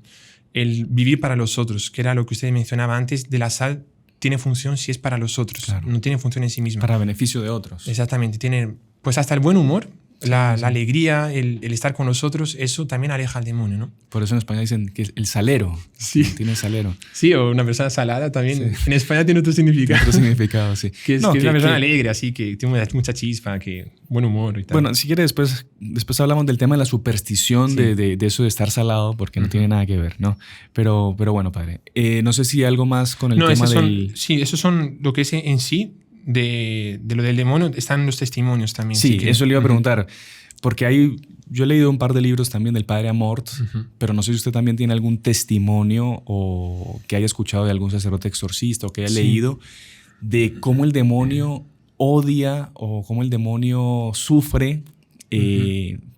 el vivir para los otros, que era lo que usted mencionaba antes de la sal tiene función si es para los otros, Claro. no tiene función en sí misma. Para beneficio de otros. Exactamente, tiene pues hasta el buen humor, la alegría, el estar con los otros, eso también aleja al demonio, ¿no? Por eso en España dicen que el salero. Sí. Tiene salero. Sí, o una persona salada también. Sí. En España tiene otro significado. Otro significado, sí. Que es una persona alegre, así, que tiene mucha chispa, que buen humor y tal. Bueno, si quieres, después hablamos del tema de la superstición, sí, de eso de estar salado, porque no tiene nada que ver, ¿no? Pero bueno, padre. No sé si hay algo más con el tema del... Sí, esos son lo que es en sí. De lo del demonio están los testimonios también. Sí, eso le iba a preguntar. Porque yo he leído un par de libros también del padre Amort, pero no sé si usted también tiene algún testimonio o que haya escuchado de algún sacerdote exorcista o que haya leído de cómo el demonio odia o cómo el demonio sufre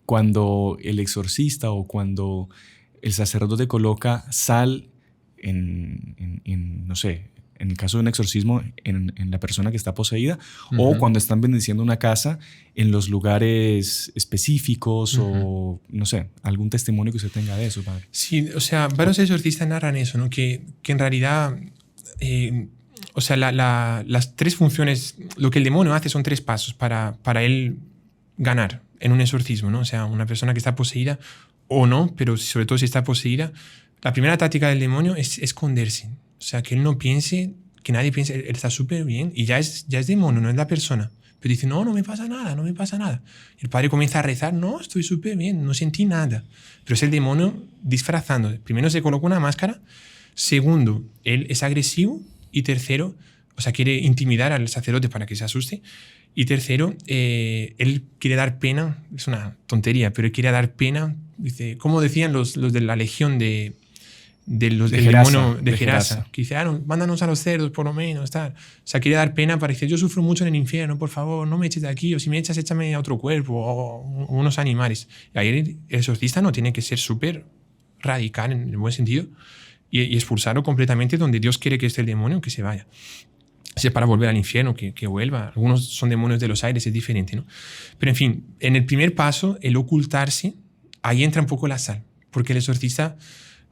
cuando el exorcista o cuando el sacerdote coloca sal en no sé, en el caso de un exorcismo, en la persona que está poseída, o cuando están bendiciendo una casa en los lugares específicos o, no sé, algún testimonio que usted tenga de eso, padre. Sí, o sea, varios exorcistas narran eso, ¿no? Que en realidad, o sea, las tres funciones, lo que el demonio hace son tres pasos para él ganar en un exorcismo, ¿no? O sea, una persona que está poseída o no, pero sobre todo si está poseída, la primera táctica del demonio es esconderse. O sea, que él no piense, que nadie piense, él está súper bien y ya es demonio, no es la persona. Pero dice, no me pasa nada, no me pasa nada. Y el padre comienza a rezar, no, estoy súper bien, no sentí nada. Pero es el demonio disfrazando. Primero se coloca una máscara, segundo, él es agresivo y tercero, o sea, quiere intimidar al sacerdote para que se asuste. Y tercero, él quiere dar pena, es una tontería, pero él quiere dar pena, dice, como decían los de la legión del demonio de Gerasa, que dice, no, mándanos a los cerdos por lo menos, tal. O sea, quiere dar pena para decir, yo sufro mucho en el infierno, por favor, no me eches de aquí, o si me echas, échame a otro cuerpo, o unos animales. Y ahí el exorcista no tiene que ser súper radical en el buen sentido y expulsarlo completamente donde Dios quiere que esté el demonio, que se vaya. Si es para volver al infierno, que vuelva. Algunos son demonios de los aires, es diferente, ¿no? Pero en fin, en el primer paso, el ocultarse, ahí entra un poco la sal, porque el exorcista...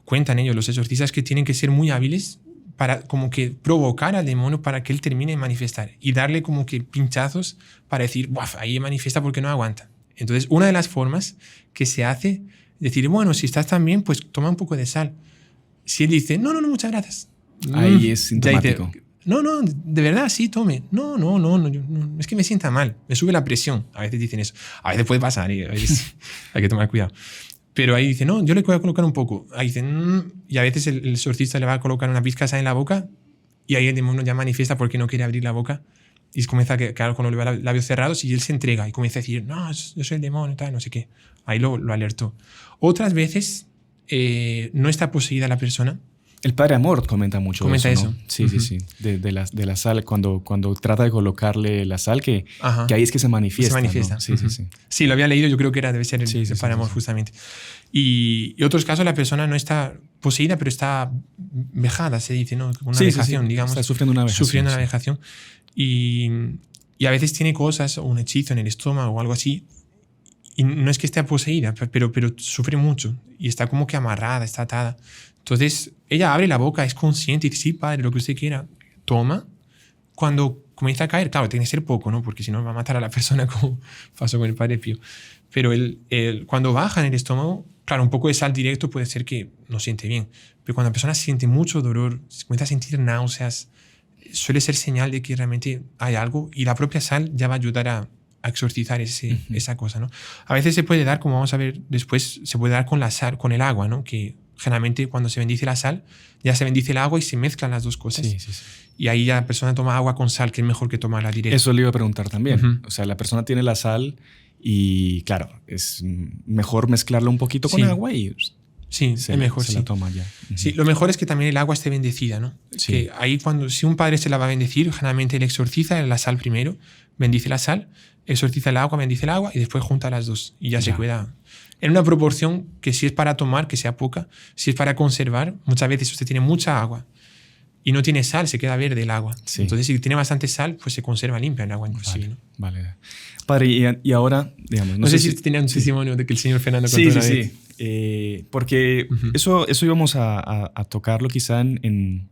Cuentan ellos, los exorcistas, que tienen que ser muy hábiles para como que provocar al demonio para que él termine de manifestar y darle como que pinchazos para decir, ¡buaf! Ahí manifiesta porque no aguanta. Entonces, una de las formas que se hace es decir, bueno, si estás tan bien, pues toma un poco de sal. Si él dice, no, muchas gracias. Ahí es sintomático. Dice, no, de verdad, sí, tome. No, es que me sienta mal, me sube la presión. A veces dicen eso. A veces puede pasar y a veces hay que tomar cuidado. Pero ahí dice, no, yo le voy a colocar un poco. Ahí dice, y a veces el exorcista le va a colocar una pizca de sal en la boca y ahí el demonio ya manifiesta porque no quiere abrir la boca y comienza a quedar con los labios cerrados y él se entrega y comienza a decir, no, yo soy el demonio, tal, no sé qué. Ahí lo alertó. Otras veces no está poseída la persona. El padre Amort comenta mucho comenta eso, ¿no? Sí. De la sal, cuando trata de colocarle la sal, que ahí es que se manifiesta. Se manifiesta. ¿no? Sí. Sí, lo había leído, yo creo que debe ser el padre Amort, justamente. Y otros casos, la persona no está poseída, pero está vejada, se dice, ¿no? Una vejación, digamos. Está sufriendo una vejación. Una vejación. Y a veces tiene cosas, o un hechizo en el estómago o algo así. Y no es que esté poseída, pero sufre mucho. Y está como que amarrada, está atada. Entonces, ella abre la boca, es consciente y dice, sí, padre, lo que usted quiera. Toma. Cuando comienza a caer, claro, tiene que ser poco, ¿no? Porque si no va a matar a la persona, como pasó con el padre Pío. Pero cuando baja en el estómago, claro, un poco de sal directo puede ser que no siente bien. Pero cuando la persona siente mucho dolor, comienza a sentir náuseas, suele ser señal de que realmente hay algo y la propia sal ya va a ayudar a exorcizar esa cosa, ¿no? A veces se puede dar, como vamos a ver después, se puede dar con la sal, con el agua, ¿no? Que generalmente cuando se bendice la sal, ya se bendice el agua y se mezclan las dos cosas. Sí. Y ahí ya la persona toma agua con sal, que es mejor que tomarla directa. Eso le iba a preguntar también. O sea, la persona tiene la sal y, claro, es mejor mezclarla un poquito con agua y... Sí, es mejor, se la toma ya. Sí, lo mejor es que también el agua esté bendecida, ¿no? Sí. Que ahí si un padre se la va a bendecir, generalmente él exorciza la sal primero, bendice la sal, exorciza el agua, bendice el agua y después junta las dos y ya se cuida en una proporción que si es para tomar, que sea poca, si es para conservar, muchas veces usted tiene mucha agua y no tiene sal, se queda verde el agua. Sí. Entonces, si tiene bastante sal, pues se conserva limpia el agua inclusive. ¿No? Vale. Padre, y ahora, digamos... No sé si tenía un testimonio de que el señor Fernando contó una vez. Porque eso íbamos a tocarlo quizá en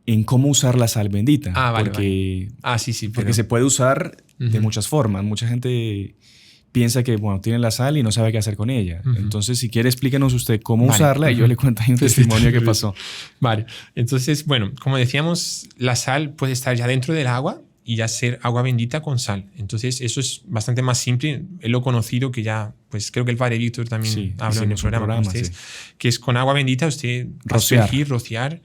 en cómo usar la sal bendita. Vale, porque, vale. Sí, porque se puede usar de muchas formas. Mucha gente piensa que, bueno, tiene la sal y no sabe qué hacer con ella. Entonces, si quiere, explíquenos usted cómo usarla y yo le cuento ahí un testimonio que pasó. Vale. Entonces, bueno, como decíamos, la sal puede estar ya dentro del agua y ya ser agua bendita con sal. Entonces, eso es bastante más simple. Es lo conocido que ya, pues creo que el padre Víctor también habló en el programa con ustedes, que es con agua bendita usted aspergir, rociar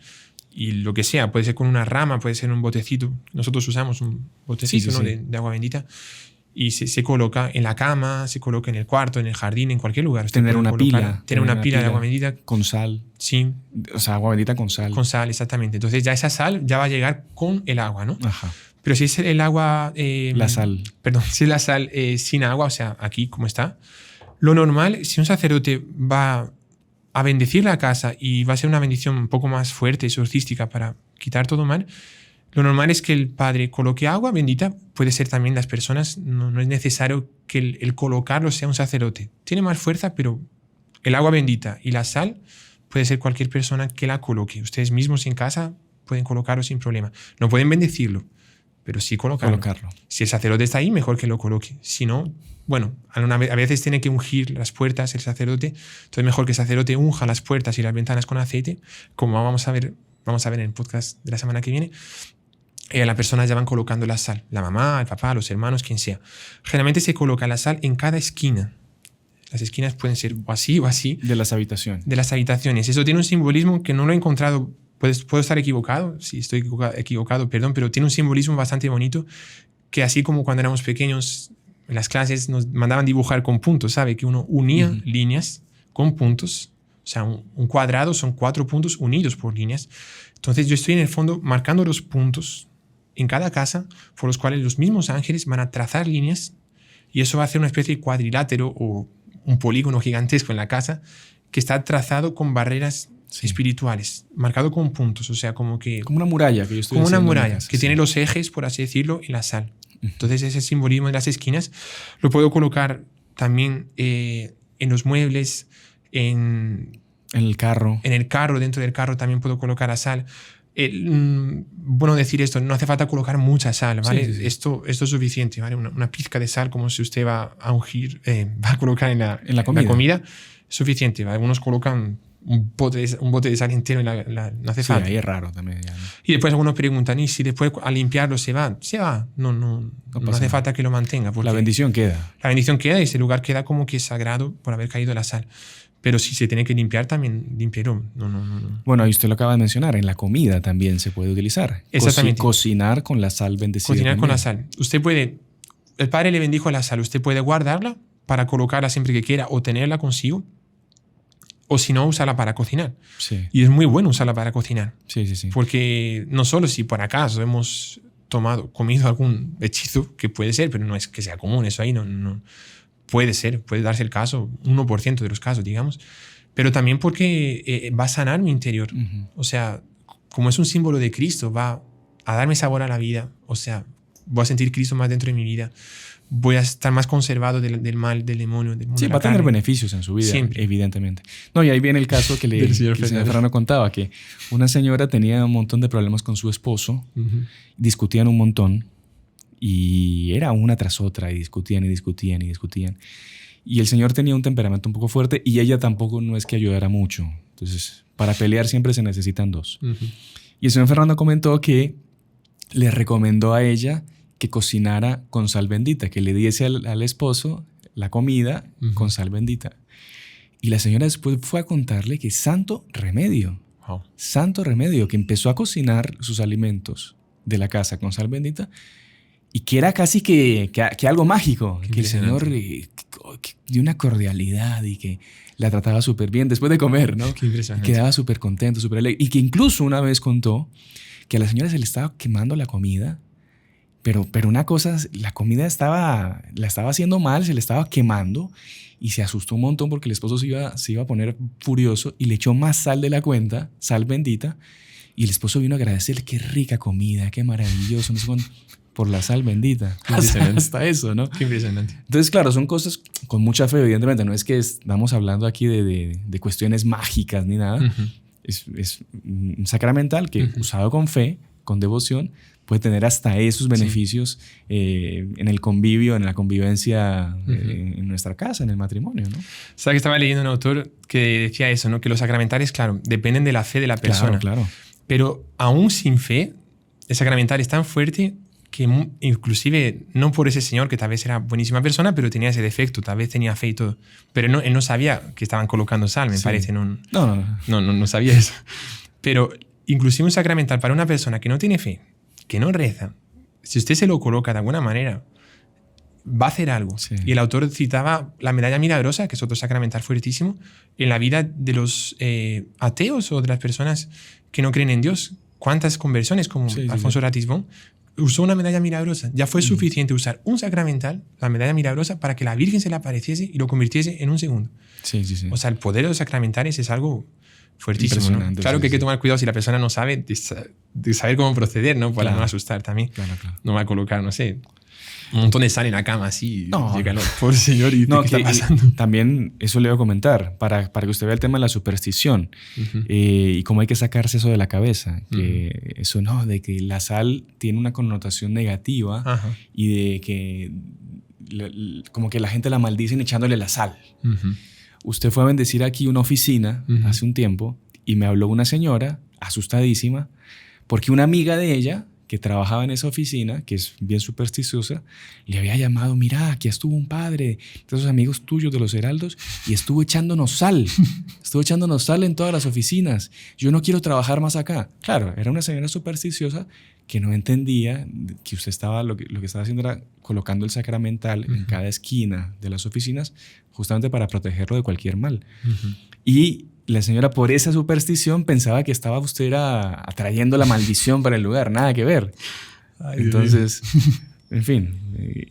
y lo que sea. Puede ser con una rama, puede ser un botecito. Nosotros usamos un botecito, ¿no? De agua bendita. Y se coloca en la cama, se coloca en el cuarto, en el jardín, en cualquier lugar. Tener una pila. Tener una pila de agua bendita. Con sal. Sí. O sea, agua bendita con sal. Con sal, exactamente. Entonces ya esa sal ya va a llegar con el agua, ¿no? Ajá. Pero si es el agua... la sal. Perdón, si es la sal sin agua, o sea, aquí como está, lo normal, si un sacerdote va a bendecir la casa y va a ser una bendición un poco más fuerte, exorcística, para quitar todo mal, lo normal es que el padre coloque agua bendita. Puede ser también las personas, no es necesario que el colocarlo sea un sacerdote. Tiene más fuerza, pero el agua bendita y la sal puede ser cualquier persona que la coloque. Ustedes mismos en casa pueden colocarlo sin problema. No pueden bendecirlo, pero sí colocarlo. Si el sacerdote está ahí, mejor que lo coloque. Si no, bueno, a veces tiene que ungir las puertas el sacerdote. Entonces mejor que el sacerdote unja las puertas y las ventanas con aceite, como vamos a ver en el podcast de la semana que viene. Las personas ya van colocando la sal. La mamá, el papá, los hermanos, quien sea. Generalmente se coloca la sal en cada esquina. Las esquinas pueden ser o así o así. De las habitaciones. De las habitaciones. Eso tiene un simbolismo que no lo he encontrado. Puedo estar equivocado, si estoy equivocado, perdón, pero tiene un simbolismo bastante bonito, que así como cuando éramos pequeños, en las clases nos mandaban dibujar con puntos, ¿sabe? Que uno unía líneas con puntos. O sea, un cuadrado son 4 puntos unidos por líneas. Entonces yo estoy en el fondo marcando los puntos en cada casa por los cuales los mismos ángeles van a trazar líneas y eso va a hacer una especie de cuadrilátero o un polígono gigantesco en la casa que está trazado con barreras espirituales, marcado con puntos, o sea, como una muralla que yo estoy como una muralla casa, que tiene los ejes, por así decirlo, en la sal. Entonces ese simbolismo de las esquinas lo puedo colocar también en los muebles, en el carro. En el carro, dentro del carro también puedo colocar la sal. Bueno, decir esto, no hace falta colocar mucha sal, ¿vale? Sí. Esto es suficiente, ¿vale? Una pizca de sal, como si usted va a ungir, va a colocar en la comida, es suficiente, ¿vale? Algunos colocan un bote de sal entero no hace falta. Sí, ahí es raro también. Ya, ¿no? Y después algunos preguntan, ¿y si después al limpiarlo se va? Se va, no hace falta que lo mantenga. La bendición queda. La bendición queda y ese lugar queda como que sagrado por haber caído la sal. Pero si se tiene que limpiar, también limpiarlo. No. Bueno, y usted lo acaba de mencionar, en la comida también se puede utilizar. Exactamente. Cocinar con la sal bendecida. Cocinar también. con la sal. Usted puede, el Padre le bendijo la sal, usted puede guardarla para colocarla siempre que quiera o tenerla consigo, o si no, usarla para cocinar. Sí. Y es muy bueno usarla para cocinar. Sí. Porque no solo si por acaso hemos comido algún hechizo, que puede ser, pero no es que sea común, eso ahí no. Puede ser, puede darse el caso, 1% de los casos, digamos, pero también porque va a sanar mi interior. O sea, como es un símbolo de Cristo, va a darme sabor a la vida. O sea, voy a sentir Cristo más dentro de mi vida. Voy a estar más conservado del mal, del demonio, del mundo. Sí, va a tener beneficios en su vida, siempre. Evidentemente. No, y ahí viene el caso que el señor Fernando contaba, que una señora tenía un montón de problemas con su esposo, discutían un montón, y era una tras otra, y discutían. Y el señor tenía un temperamento un poco fuerte, y ella tampoco no es que ayudara mucho. Entonces, para pelear siempre se necesitan dos. Y el señor Fernando comentó que le recomendó a ella que cocinara con sal bendita, que le diese al esposo la comida con sal bendita. Y la señora después fue a contarle que santo remedio, que empezó a cocinar sus alimentos de la casa con sal bendita y que era casi que algo mágico, que el señor dio una cordialidad y que la trataba súper bien después de comer, ¿no? Qué impresionante. Y quedaba súper contento, súper alegre. Y que incluso una vez contó que a la señora se le estaba quemando la comida. Pero una cosa, la comida la estaba haciendo mal, se le estaba quemando y se asustó un montón porque el esposo se iba a poner furioso y le echó más sal de la cuenta, sal bendita, y el esposo vino a agradecerle, qué rica comida, qué maravilloso, no sé cuándo, por la sal bendita. Hasta eso, ¿no? Qué impresionante. Entonces, claro, son cosas con mucha fe, evidentemente. No es que estamos hablando aquí de cuestiones mágicas ni nada, es un sacramental que, usado con fe, con devoción, puede tener hasta esos beneficios en el convivio, en la convivencia en nuestra casa, en el matrimonio, ¿no? Sabes que estaba leyendo un autor que decía eso, ¿no? Que los sacramentales, claro, dependen de la fe de la persona. Claro. Pero aún sin fe, el sacramental es tan fuerte que inclusive, no por ese señor que tal vez era buenísima persona, pero tenía ese defecto, tal vez tenía fe y todo. Pero él no sabía que estaban colocando sal, me parece. No sabía eso. Pero inclusive un sacramental para una persona que no tiene fe, que no reza, si usted se lo coloca de alguna manera, va a hacer algo. Sí. Y el autor citaba la medalla milagrosa, que es otro sacramental fuertísimo, en la vida de los ateos o de las personas que no creen en Dios. ¿Cuántas conversiones, como Alfonso Ratisbon, usó una medalla milagrosa? Ya fue suficiente usar un sacramental, la medalla milagrosa, para que la Virgen se le apareciese y lo convirtiese en un segundo. Sí. O sea, el poder de los sacramentales es algo fuertísimo, ¿no? Claro que hay que tomar cuidado si la persona no sabe de saber cómo proceder, ¿no? Para no asustar también. Claro. No va a colocar, no sé, un montón de sal en la cama así. No. Llega el pobre señor y no, ¿qué está pasando? También eso le voy a comentar, para que usted vea el tema de la superstición y cómo hay que sacarse eso de la cabeza. Que eso no, de que la sal tiene una connotación negativa y de que como que la gente la maldicen echándole la sal. Usted fue a bendecir aquí una oficina hace un tiempo y me habló una señora asustadísima porque una amiga de ella que trabajaba en esa oficina, que es bien supersticiosa, le había llamado: mira, aquí estuvo un padre de esos amigos tuyos de los heraldos y estuvo echándonos sal en todas las oficinas, yo no quiero trabajar más acá. Claro, era una señora supersticiosa que no entendía que usted estaba, lo que estaba haciendo era colocando el sacramental en cada esquina de las oficinas justamente para protegerlo de cualquier mal. Y la señora, por esa superstición, pensaba que estaba usted atrayendo la maldición para el lugar. Nada que ver. Ay, entonces, en fin.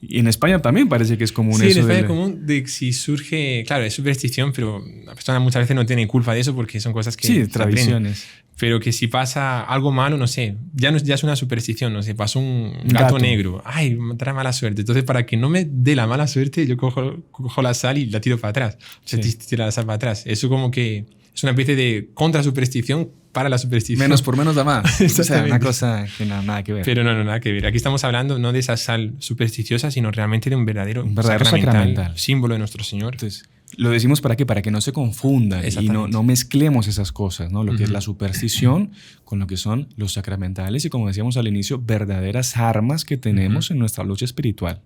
Y en España también parece que es común eso. Sí, en España es común de que si surge... Claro, es superstición, pero la persona muchas veces no tiene culpa de eso porque son cosas que... Sí, tradiciones. Pero que si pasa algo malo, no sé, ya es una superstición, no sé, pasó un gato negro. Ay, me trae mala suerte. Entonces, para que no me dé la mala suerte, yo cojo la sal y la tiro para atrás. Tiro la sal para atrás. Eso como que... Es una especie de contrasuperstición para la superstición. Menos por menos da más. O sea, una cosa que nada que ver. Pero no, nada que ver. Aquí estamos hablando no de esa sal supersticiosa, sino realmente de un verdadero sacramental, símbolo de nuestro Señor. Entonces, lo decimos ¿para qué? Para que no se confundan y no mezclemos esas cosas, ¿no? Lo que es la superstición con lo que son los sacramentales y, como decíamos al inicio, verdaderas armas que tenemos en nuestra lucha espiritual.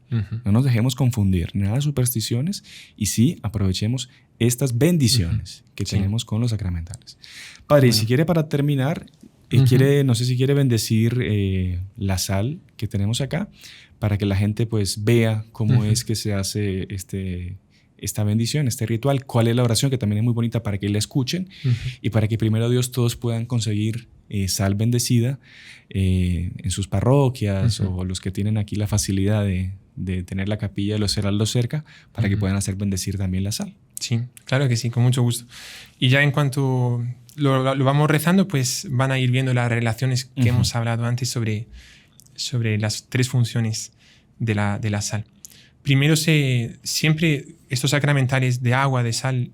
No nos dejemos confundir, nada de supersticiones, y sí aprovechemos estas bendiciones que tenemos con los sacramentales. Padre, y si quiere, para terminar, no sé si quiere bendecir la sal que tenemos acá para que la gente pues vea cómo es que se hace esta bendición, este ritual, cuál es la oración, que también es muy bonita, para que la escuchen y para que primero Dios todos puedan conseguir sal bendecida en sus parroquias o los que tienen aquí la facilidad de tener la capilla de los heraldos cerca, para que puedan hacer bendecir también la sal. Sí, claro que sí, con mucho gusto. Y ya en cuanto lo vamos rezando, pues van a ir viendo las relaciones que hemos hablado antes sobre las tres funciones de la sal. Primero, siempre estos sacramentales de agua, de sal,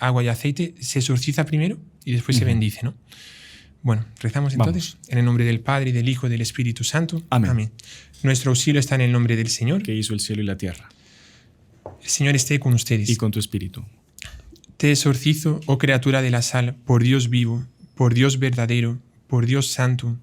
agua y aceite, se exorciza primero y después se bendice, ¿no? Bueno, rezamos entonces. Vamos. En el nombre del Padre, y del Hijo y del Espíritu Santo. Amén. Nuestro auxilio está en el nombre del Señor, que hizo el cielo y la tierra. El Señor esté con ustedes. Y con tu espíritu. Te exorcizo, oh criatura de la sal, por Dios vivo, por Dios verdadero, por Dios santo,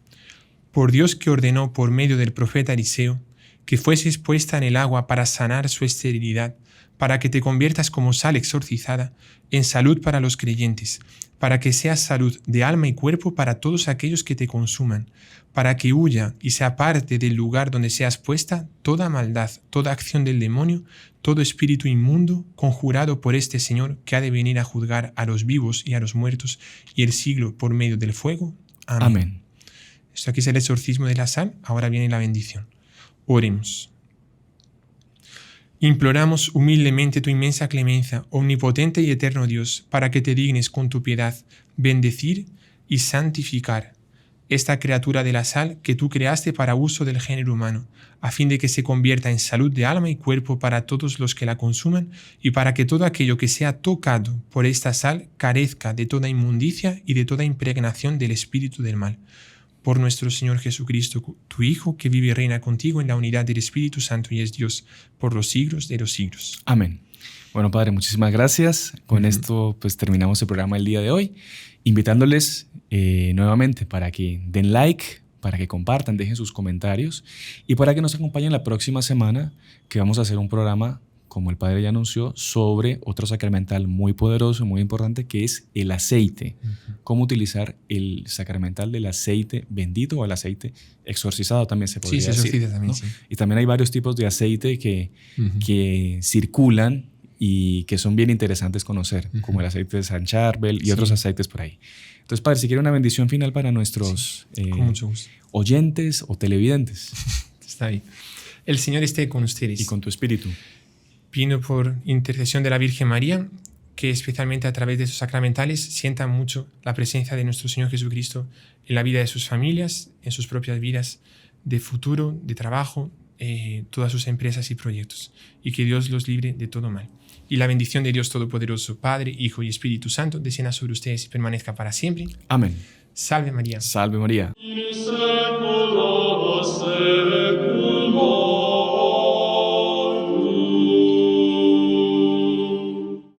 por Dios que ordenó por medio del profeta Eliseo que fueses puesta en el agua para sanar su esterilidad, para que te conviertas como sal exorcizada en salud para los creyentes, para que seas salud de alma y cuerpo para todos aquellos que te consuman, para que huya y se aparte del lugar donde seas puesta toda maldad, toda acción del demonio, todo espíritu inmundo conjurado por este Señor que ha de venir a juzgar a los vivos y a los muertos y el siglo por medio del fuego. Amén. Esto aquí es el exorcismo de la sal. Ahora viene la bendición. Oremos. Imploramos humildemente tu inmensa clemencia, omnipotente y eterno Dios, para que te dignes con tu piedad bendecir y santificar esta criatura de la sal que tú creaste para uso del género humano, a fin de que se convierta en salud de alma y cuerpo para todos los que la consuman, y para que todo aquello que sea tocado por esta sal carezca de toda inmundicia y de toda impregnación del espíritu del mal. Por nuestro Señor Jesucristo, tu Hijo, que vive y reina contigo en la unidad del Espíritu Santo y es Dios por los siglos de los siglos. Amén. Bueno, Padre, muchísimas gracias. Con esto pues terminamos el programa del día de hoy, invitándoles nuevamente para que den like, para que compartan, dejen sus comentarios y para que nos acompañen la próxima semana, que vamos a hacer un programa, como el Padre ya anunció, sobre otro sacramental muy poderoso, muy importante, que es el aceite. Cómo utilizar el sacramental del aceite bendito o el aceite exorcizado también se podría decir. Sí, se exorciza también, ¿no? Sí. Y también hay varios tipos de aceite que circulan y que son bien interesantes conocer, como el aceite de San Charbel y otros aceites por ahí. Entonces, Padre, si quiere una bendición final para nuestros oyentes o televidentes. Está bien. El Señor esté con ustedes. Y con tu espíritu. Pido por intercesión de la Virgen María, que especialmente a través de sus sacramentales sientan mucho la presencia de nuestro Señor Jesucristo en la vida de sus familias, en sus propias vidas de futuro, de trabajo, todas sus empresas y proyectos, y que Dios los libre de todo mal. Y la bendición de Dios Todopoderoso, Padre, Hijo y Espíritu Santo, descienda sobre ustedes y permanezca para siempre. Amén. Salve María. Salve María.